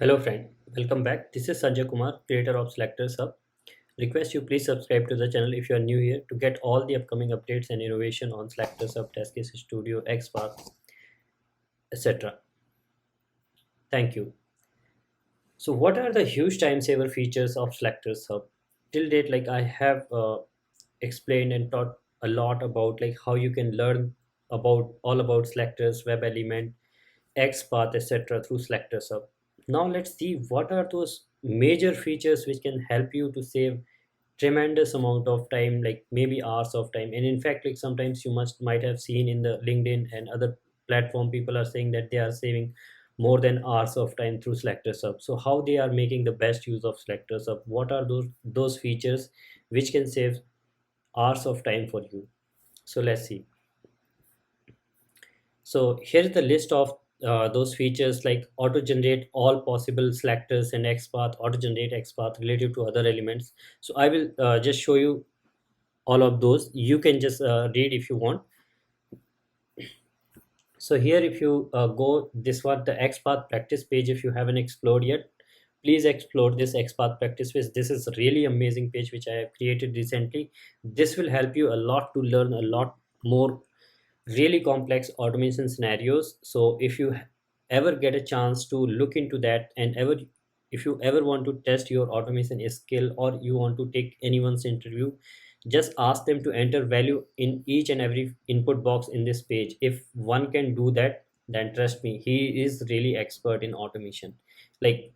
Hello friend, welcome back. This is Sanjay Kumar, creator of SelectorsHub. Request you please subscribe to the channel if you are new here to get all the upcoming updates and innovation on SelectorsHub, TestCase Studio, XPath, etc. Thank you. So what are the huge time saver features of SelectorsHub? Till date, like I have explained and taught a lot about like how you can learn about all about selectors, WebElement, XPath, etc. through SelectorsHub. Now let's see what are those major features which can help you to save tremendous amount of time, like maybe hours of time. And in fact, like sometimes you might have seen in the LinkedIn and other platform, people are saying that they are saving more than hours of time through SelectorsHub. So how they are making the best use of SelectorsHub? What are those features which can save hours of time for you? So let's see. So here's the list of those features, like auto generate all possible selectors and XPath, auto generate XPath relative to other elements. So I will just show you all of those. You can just read if you want. So here, if you go this one, the XPath practice page, if you haven't explored yet, please explore this XPath practice page. This is a really amazing page which I have created recently. This will help you a lot to learn a lot more really complex automation scenarios. So if you ever get a chance to look into that, and ever if you ever want to test your automation skill, or you want to take anyone's interview, just ask them to enter value in each and every input box in this page. If one can do that, then trust me, he is really expert in automation. Like,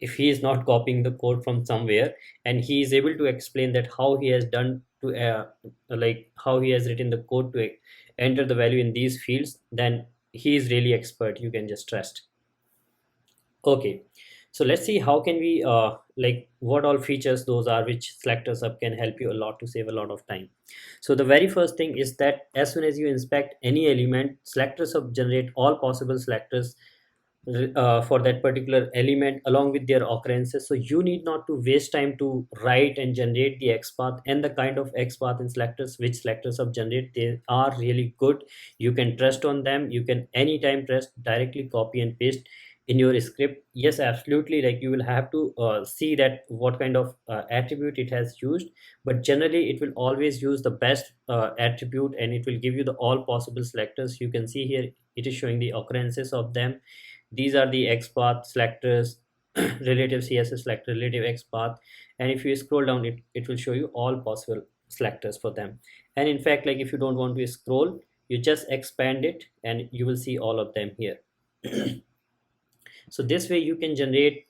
if he is not copying the code from somewhere and he is able to explain that how he has done to like how he has written the code to enter the value in these fields, then he is really expert, you can just trust. Okay, so let's see how can we like what all features those are which SelectorsHub can help you a lot to save a lot of time. So the very first thing is that as soon as you inspect any element, SelectorsHub generate all possible selectors for that particular element along with their occurrences. So you need not to waste time to write and generate the XPath, and the kind of XPath and selectors which SelectorsHub generate, they are really good. You can trust on them. You can anytime trust, directly copy and paste in your script. Yes, absolutely, like you will have to see that what kind of attribute it has used, but generally it will always use the best attribute, and it will give you the all possible selectors. You can see here it is showing the occurrences of them. These are the XPath selectors, relative CSS selector, relative XPath. And if you scroll down, it will show you all possible selectors for them. And in fact, like if you don't want to scroll, you just expand it and you will see all of them here. So this way you can generate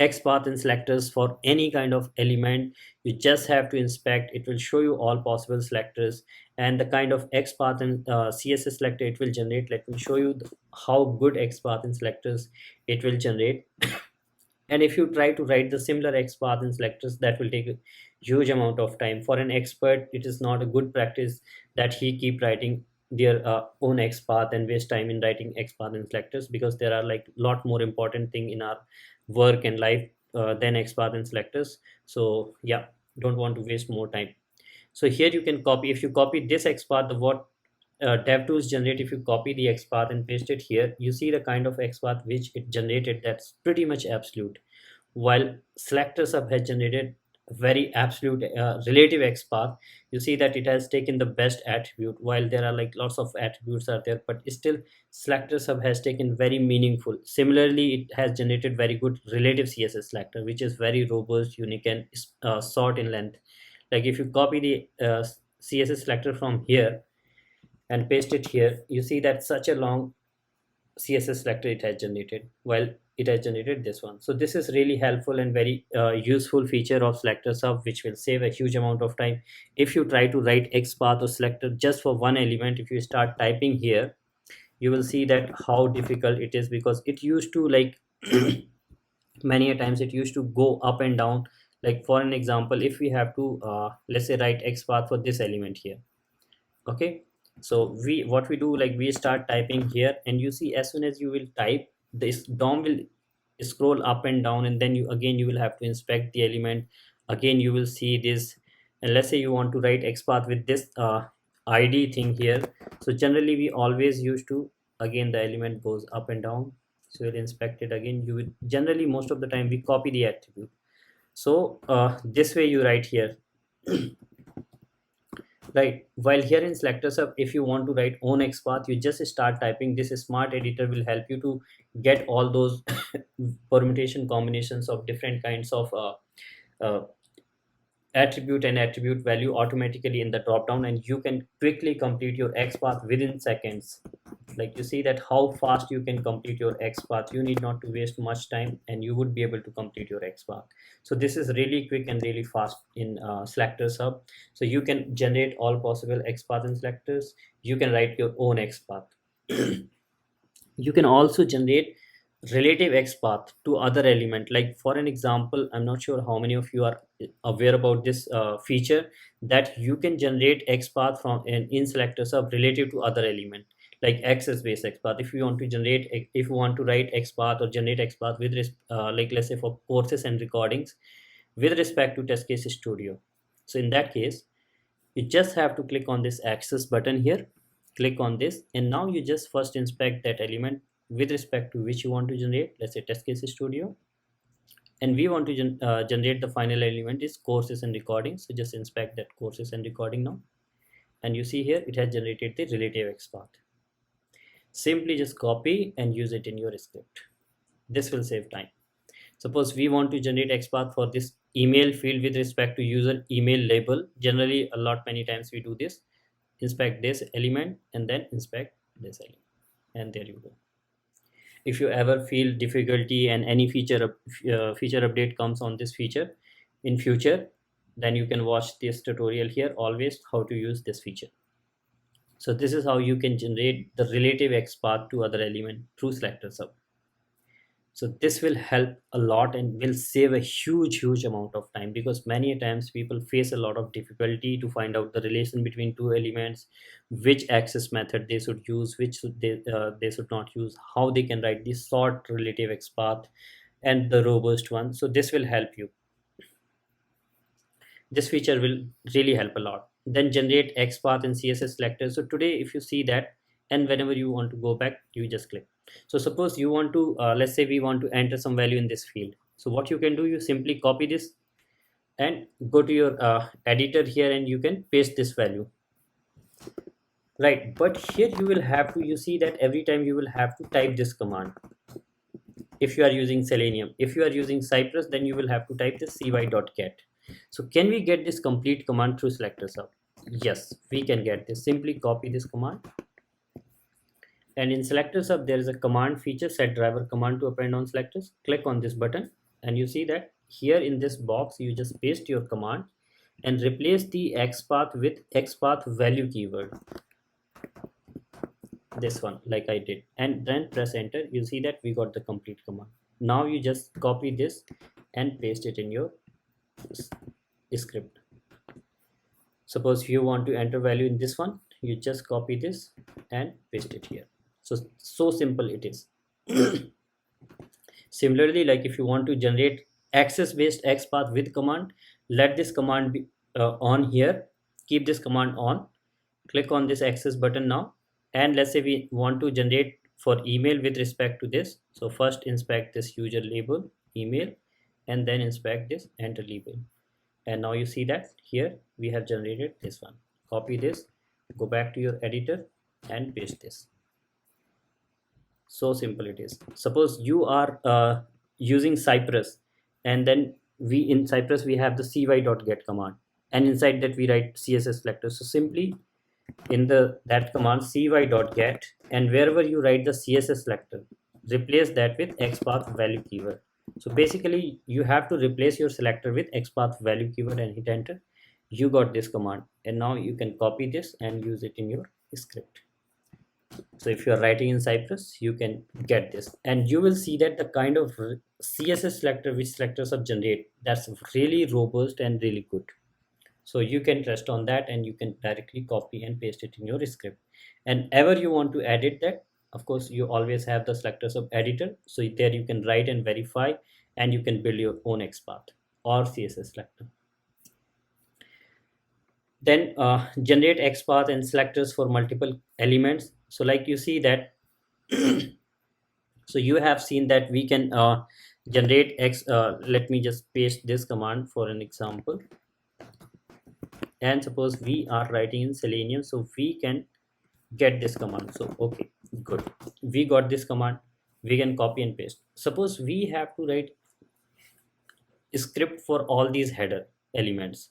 XPath and selectors for any kind of element. You just have to inspect, it will show you all possible selectors and the kind of XPath and CSS selector it will generate. Let me show you how good XPath and selectors it will generate. And if you try to write the similar XPath and selectors, that will take a huge amount of time. For an expert, it is not a good practice that he keep writing their own XPath and waste time in writing XPath and selectors, because there are like lot more important thing in our work and life than XPath and selectors. So yeah, don't want to waste more time. So here you can copy, if you copy this XPath, the what DevTools generate, if you copy the XPath and paste it here, you see the kind of XPath which it generated, that's pretty much absolute. While SelectorsHub has generated very absolute relative XPath, you see that it has taken the best attribute, while there are like lots of attributes are there, but still SelectorsHub has taken very meaningful. Similarly, it has generated very good relative CSS selector, which is very robust, unique, and short in length. Like if you copy the CSS selector from here and paste it here, you see that such a long CSS selector it has generated, while it has generated this one. So this is really helpful and very useful feature of SelectorsHub, which will save a huge amount of time. If you try to write XPath or selector just for one element, if you start typing here, you will see that how difficult it is, because it used to like many a times it used to go up and down. Like for an example, if we have to let's say write XPath for this element here. Okay, so we what we do, like we start typing here, and you see as soon as you will type, this DOM will scroll up and down, and then you will have to inspect the element. Again you will see this, and let's say you want to write XPath with this ID thing here. So generally we always used to, again the element goes up and down. So we'll inspect it again. You will generally, most of the time, we copy the attribute. So this way you write here. Right, while here in SelectorsHub, if you want to write own XPath, you just start typing. This smart editor will help you to get all those permutation combinations of different kinds of uh, attribute and attribute value automatically in the drop down, and you can quickly complete your XPath within seconds. Like, you see that how fast you can complete your XPath. You need not to waste much time, and you would be able to complete your XPath. So this is really quick and really fast in SelectorsHub. So you can generate all possible XPath in selectors. You can write your own XPath. You can also generate relative XPath to other element. Like, for an example, I'm not sure how many of you are aware about this feature, that you can generate XPath from in SelectorsHub relative to other element, like access based XPath. If you want to generate, if you want to write XPath or generate XPath with like, let's say, for courses and recordings with respect to TestCase Studio. So in that case, you just have to click on this access button here, click on this, and now you just first inspect that element with respect to which you want to generate. Let's say TestCase Studio, and we want to generate the final element is courses and recordings. So just inspect that courses and recording now, and you see here it has generated the relative XPath. Simply just copy and use it in your script. This will save time. Suppose we want to generate XPath for this email field with respect to user email label. Generally, a lot many times we do this. Inspect this element and then inspect this element, and there you go. If you ever feel difficulty and any feature update comes on this feature in future, then you can watch this tutorial here always how to use this feature. So this is how you can generate the relative XPath to other element through SelectorsHub. So this will help a lot and will save a huge amount of time, because many times people face a lot of difficulty to find out the relation between two elements, which access method they should use, which they should not use, how they can write the short relative XPath and the robust one. So this will help you. This feature will really help a lot. Then generate XPath and cssSelector. So today, if you see that, and whenever you want to go back, you just click. So suppose you want to let's say we want to enter some value in this field. So what you can do, you simply copy this and go to your editor here, and you can paste this value, right? But here you will have to, you see that every time you will have to type this command. If you are using Selenium, if you are using Cypress, then you will have to type this cy.get. So can we get this complete command through SelectorsHub? Yes, we can get this. Simply copy this command, and in SelectorsHub there is a command feature, set driver command to append on selectors. Click on this button, and you see that here in this box you just paste your command and replace the XPath with XPath value keyword, this one, like I did, and then press enter. You see that we got the complete command. Now you just copy this and paste it in your script. Suppose you want to enter value in this one, you just copy this and paste it here. So simple it is. Similarly, like if you want to generate access based XPath with command, let this command be on here, keep this command on, click on this access button now, and let's say we want to generate for email with respect to this. So first inspect this user label email, and then inspect this enter label, and now you see that here we have generated this one. Copy this, go back to your editor and paste this. So simple it is. Suppose you are using Cypress, and then we in Cypress we have the cy.get command, and inside that we write cssSelector. So simply in that command cy.get, and wherever you write the cssSelector, replace that with XPath value keyword. So basically you have to replace your selector with XPath value keyword and hit enter. You got this command, and now you can copy this and use it in your script. So if you are writing in Cypress, you can get this, and you will see that the kind of cssSelector which SelectorsHub generate, that's really robust and really good. So you can trust on that, and you can directly copy and paste it in your script. And ever you want to edit that, of course you always have the SelectorsHub editor, so there you can write and verify, and you can build your own XPath or cssSelector. Then generate XPath and selectors for multiple elements. So like you see that So you have seen that we can generate x. Let me just paste this command for an example. And suppose we are writing in Selenium, so we can get this command. So okay, good, we got this command. We can copy and paste. Suppose we have to write a script for all these header elements.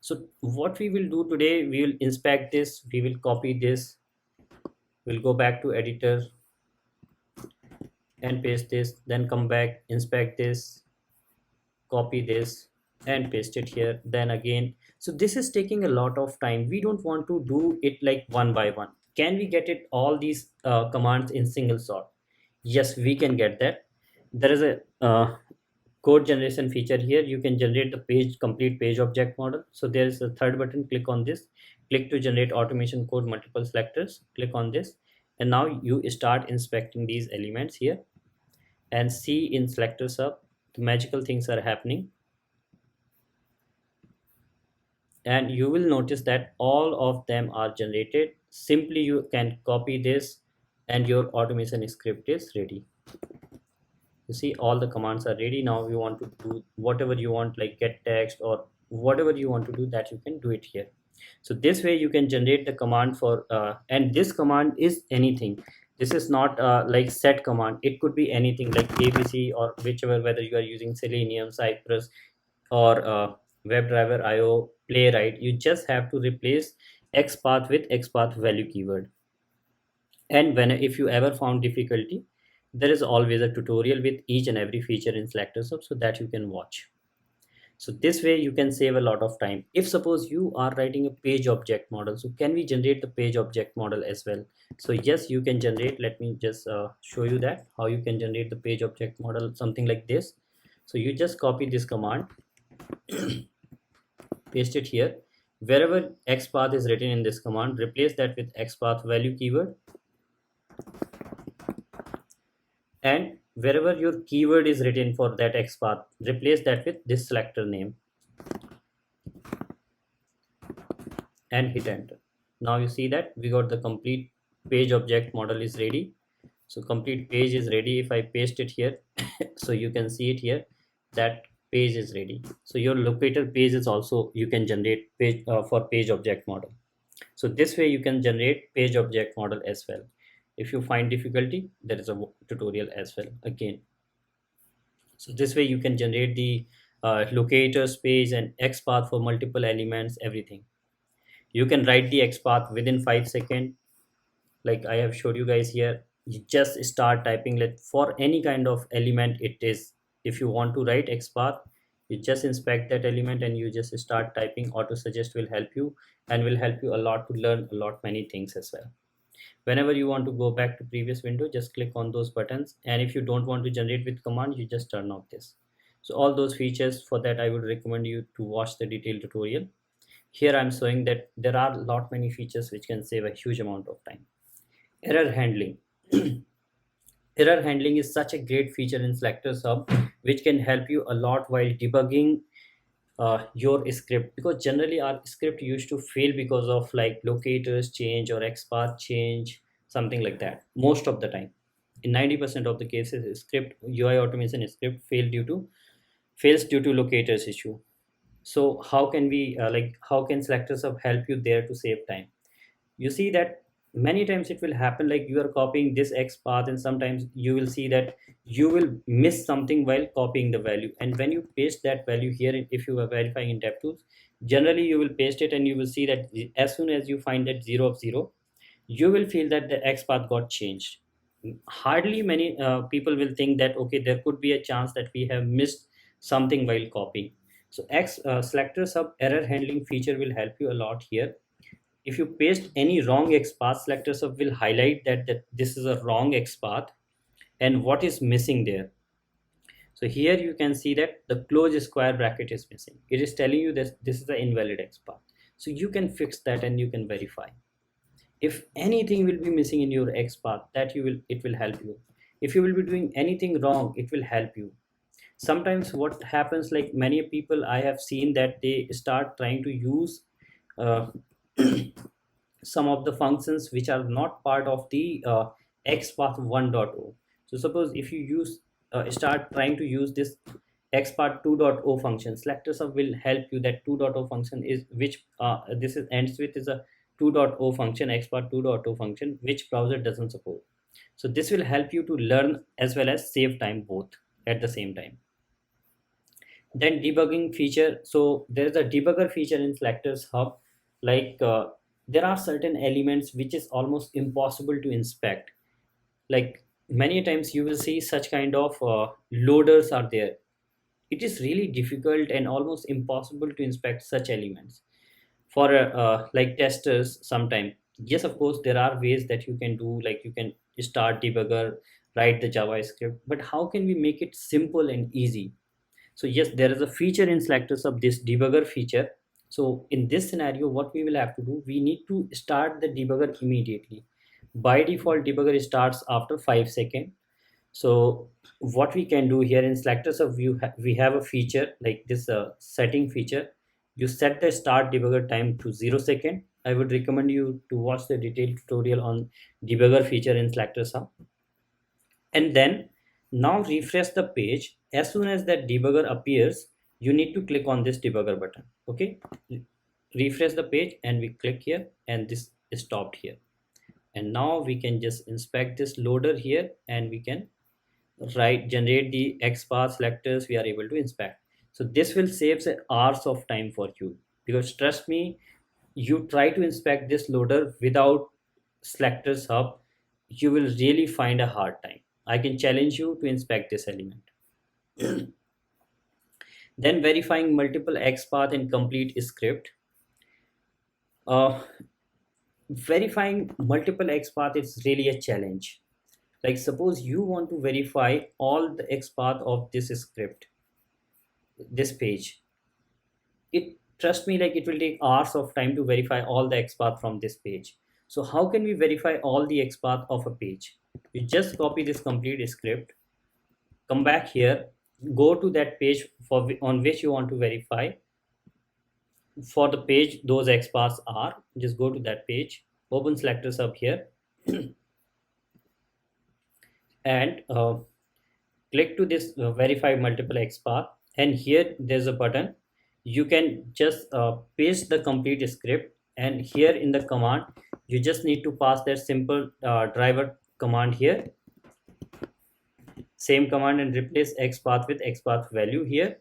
So what we will do today, we will inspect this, we will copy this, we'll go back to editor and paste this, then come back, inspect this, copy this and paste it here, then again. So this is taking a lot of time. We don't want to do it like one by one. Can we get it all these commands in single shot? Yes, we can get that. There is a code generation feature here. You can generate the page, complete page object model. So there is a third button, click on this, click to generate automation code multiple selectors, click on this, and now you start inspecting these elements here and see in SelectorsHub the magical things are happening. And you will notice that all of them are generated. Simply you can copy this and your automation script is ready. You see all the commands are ready. Now you want to do whatever you want, like get text or whatever you want to do, that you can do it here. So this way you can generate the command for and this command is anything. This is not like set command. It could be anything like abc or whichever, whether you are using Selenium, Cypress, or WebDriver IO, Playwright. You just have to replace XPath with XPath value keyword. And when if you ever found difficulty, there is always a tutorial with each and every feature in SelectorsHub so that you can watch. So this way you can save a lot of time. If suppose you are writing a page object model, so can we generate the page object model as well? So yes, you can generate. Let me just show you that how you can generate the page object model, something like this. So you just copy this command, paste it here. Wherever XPath is written in this command, replace that with XPath value keyword. And wherever your keyword is written for that XPath, replace that with this selector name and hit enter. Now you see that we got the complete page object model is ready. So complete page is ready. If I paste it here, so you can see it here that page is ready. So your locator page is also, you can generate page for page object model. So this way you can generate page object model as well. If you find difficulty, there is a tutorial as well again. So this way you can generate the locators page and XPath for multiple elements, everything. You can write the XPath within 5 seconds. Like I have showed you guys here, you just start typing. Let for any kind of element it is, if you want to write XPath, you just inspect that element and you just start typing. Auto suggest will help you and will help you a lot to learn a lot many things as well. Whenever you want to go back to previous window, just click on those buttons, and if you don't want to generate with command, you just turn off this. So all those features, for that I would recommend you to watch the detailed tutorial. Here I'm showing that there are a lot many features which can save a huge amount of time. Error handling. Error handling is such a great feature in SelectorsHub which can help you a lot while debugging your script, because generally our script used to fail because of like locators change or XPath change, something like that. Most of the time, in 90% of the cases, script UI automation script fails due to locators issue. So how can we how can SelectorsHub help you there to save time? You see that many times it will happen like you are copying this X path, and sometimes you will see that you will miss something while copying the value. And when you paste that value here, if you are verifying in DevTools, generally you will paste it and you will see that as soon as you find that 0 of 0, you will feel that the X path got changed. Hardly many people will think that okay, there could be a chance that we have missed something while copying. So SelectorsHub error handling feature will help you a lot here. If you paste any wrong XPath, SelectorsHub will highlight that this is a wrong XPath and what is missing there. So here you can see that the close square bracket is missing. It is telling you that this is an invalid XPath. So you can fix that and you can verify. If anything will be missing in your XPath, it will help you. If you will be doing anything wrong, it will help you. Sometimes what happens, like many people I have seen that they start trying to use uh, some of the functions which are not part of the XPath 1.0. So suppose if you use start trying to use this xpath 2.0 function, SelectorsHub will help you. That 2.0 function is which this is ends with is a 2.0 function, xpath 2.0 function, which browser doesn't support. So this will help you to learn as well as save time both at the same time. Then debugging feature. So there is a debugger feature in SelectorsHub. Like there are certain elements which is almost impossible to inspect. Like many times you will see such kind of loaders are there. It is really difficult and almost impossible to inspect such elements for like testers sometime. Yes, of course there are ways that you can do, like you can start debugger, write the javascript, but how can we make it simple and easy? So yes, there is a feature in selectors of this debugger feature. So in this scenario, what we will have to do, we need to start the debugger immediately. By default, debugger starts after 5 seconds. So what we can do here in selectors of view, we have a feature like this setting feature. You set the start debugger time to 0 second. I would recommend you to watch the detailed tutorial on debugger feature in selectors hub. And then now refresh the page. As soon as that debugger appears, you need to click on this debugger button. Okay, refresh the page and we click here and this is stopped here. And now we can just inspect this loader here and we can generate the XPath selectors we are able to inspect. So this will save hours of time for you, because trust me, you try to inspect this loader without SelectorsHub, you will really find a hard time. I can challenge you to inspect this element. Then verifying multiple XPath in complete script. Uh, Verifying multiple XPath is really a challenge. Like suppose you want to verify all the XPath of this script, this page. It trust me, like it will take hours of time to verify all the XPath from this page. So how can we verify all the XPath of a page? You just copy this complete script, come back here, go to that page on which you want to verify. For the page those XPaths are, just go to that page, open SelectorsHub here, and click to this verify multiple XPath, and here there's a button. You can just paste the complete script, and here in the command you just need to pass that simple driver command here, same command, and replace XPath with XPath value here.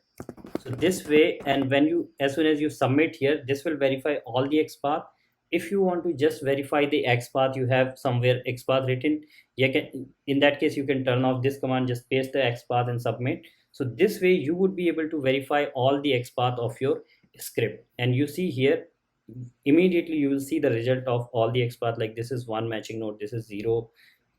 So this way, and when you, as soon as you submit here, this will verify all the XPath. If you want to just verify the XPath, you have somewhere XPath written, you can, in that case you can turn off this command, just paste the XPath and submit. So this way you would be able to verify all the XPath of your script, and you see here immediately you will see the result of all the XPath. Like this is 1 matching node, this is 0,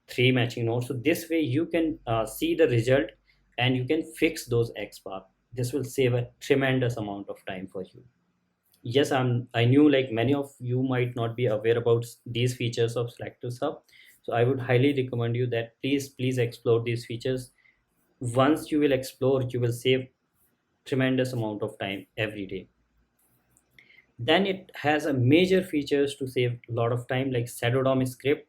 3 matching nodes. So this way you can see the result and you can fix those XPath. This will save a tremendous amount of time for you. Yes, I knew like many of you might not be aware about these features of SelectorsHub. So I would highly recommend you that please explore these features. Once you will explore, you will save tremendous amount of time every day. Then it has a major features to save a lot of time, like shadow DOM script.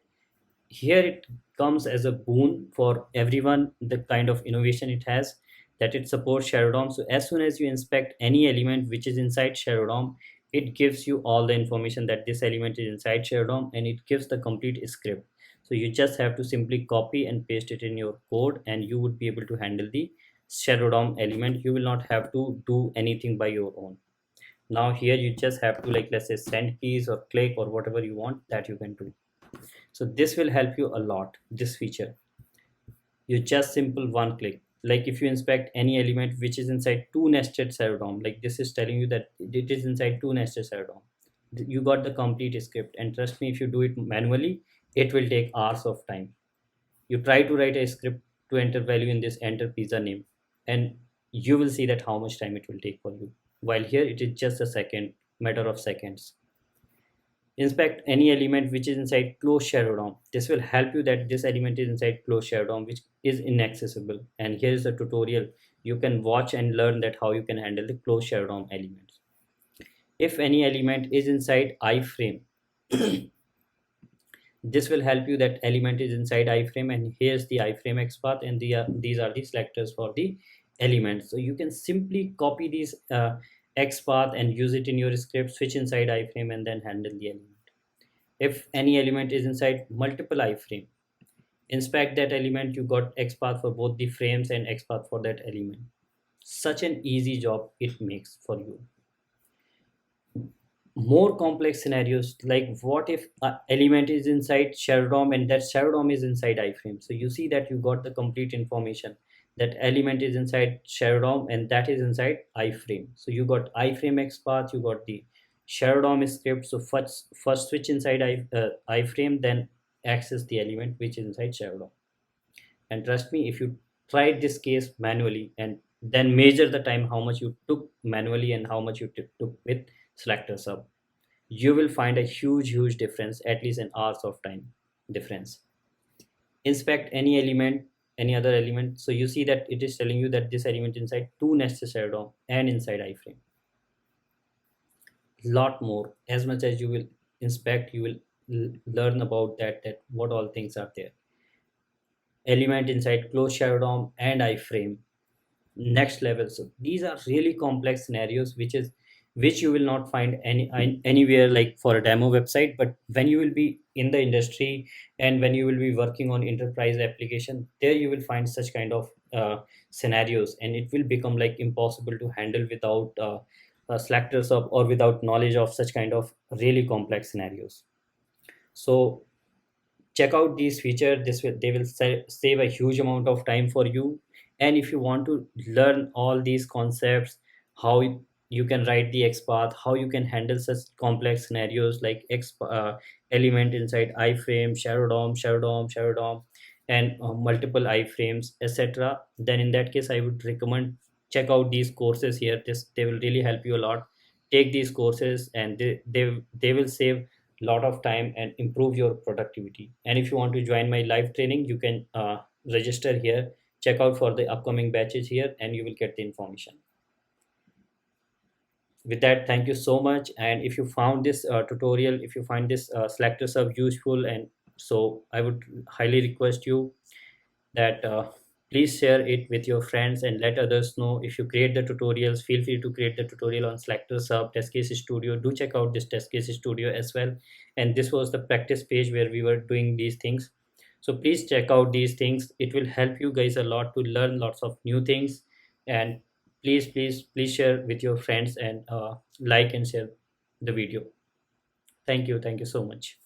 Here it comes as a boon for everyone, the kind of innovation it has, that it supports shadow DOM. So as soon as you inspect any element which is inside shadow DOM, it gives you all the information that this element is inside shadow DOM, and it gives the complete script. So you just have to simply copy and paste it in your code, and you would be able to handle the shadow DOM element. You will not have to do anything by your own. Now here you just have to, like, let's say send keys or click or whatever you want, that you can do. So this will help you a lot, this feature. You just simple one click. Like if you inspect any element which is inside two nested shadow DOM, like this is telling you that it is inside two nested shadow DOM, you got the complete script. And trust me, if you do it manually, it will take hours of time. You try to write a script to enter value in this enter pizza name, and you will see that how much time it will take for you, while here it is just a second, matter of seconds. Inspect any element which is inside closed shadow DOM. This will help you that this element is inside closed shadow DOM, which is inaccessible. And here is a tutorial. You can watch and learn that how you can handle the closed shadow DOM elements. If any element is inside iframe, This will help you that element is inside iframe, and here's the iframe XPath, and these are the selectors for the elements. So you can simply copy these XPath and use it in your script, switch inside iframe, and then handle the element. If any element is inside multiple iframe, inspect that element, you got XPath for both the frames and XPath for that element. Such an easy job it makes for you. More complex scenarios, like what if a element is inside shadow DOM and that shadow DOM is inside iframe. So you see that you got the complete information that element is inside shadow DOM and that is inside iframe. So you got iframe XPath, you got the shadow DOM script. So first switch inside iframe, then access the element which is inside shadow DOM. And trust me, if you tried this case manually and then measure the time how much you took manually and how much you took with SelectorsHub, you will find a huge difference, at least an hours of time difference. Inspect any element, any other element. So you see that it is telling you that this element inside two nested shadow DOM and inside iframe. Lot more. As much as you will inspect, you will learn about that what all things are there. Element inside closed shadow DOM and iframe, next level. So these are really complex scenarios which you will not find anywhere like for a demo website. But when you will be in the industry and when you will be working on enterprise application, there you will find such kind of scenarios, and it will become like impossible to handle without selectors of or without knowledge of such kind of really complex scenarios. So check out these features. They will save a huge amount of time for you. And if you want to learn all these concepts, how you can write the XPath, how you can handle such complex scenarios like element inside iframe, shadow DOM, and multiple iframes, etc., then in that case I would recommend check out these courses here. They will really help you a lot. Take these courses, and they will save lot of time and improve your productivity. And if you want to join my live training, you can register here, check out for the upcoming batches here, and you will get the information. With that, thank you so much. And if you found this tutorial, if you find this SelectorsHub useful, and so I would highly request you that please share it with your friends and let others know. If you create the tutorials, feel free to create the tutorial on SelectorsHub TestCase Studio. Do check out this TestCase Studio as well. And this was the practice page where we were doing these things. So please check out these things. It will help you guys a lot to learn lots of new things. And please share with your friends, and like and share the video. Thank you so much.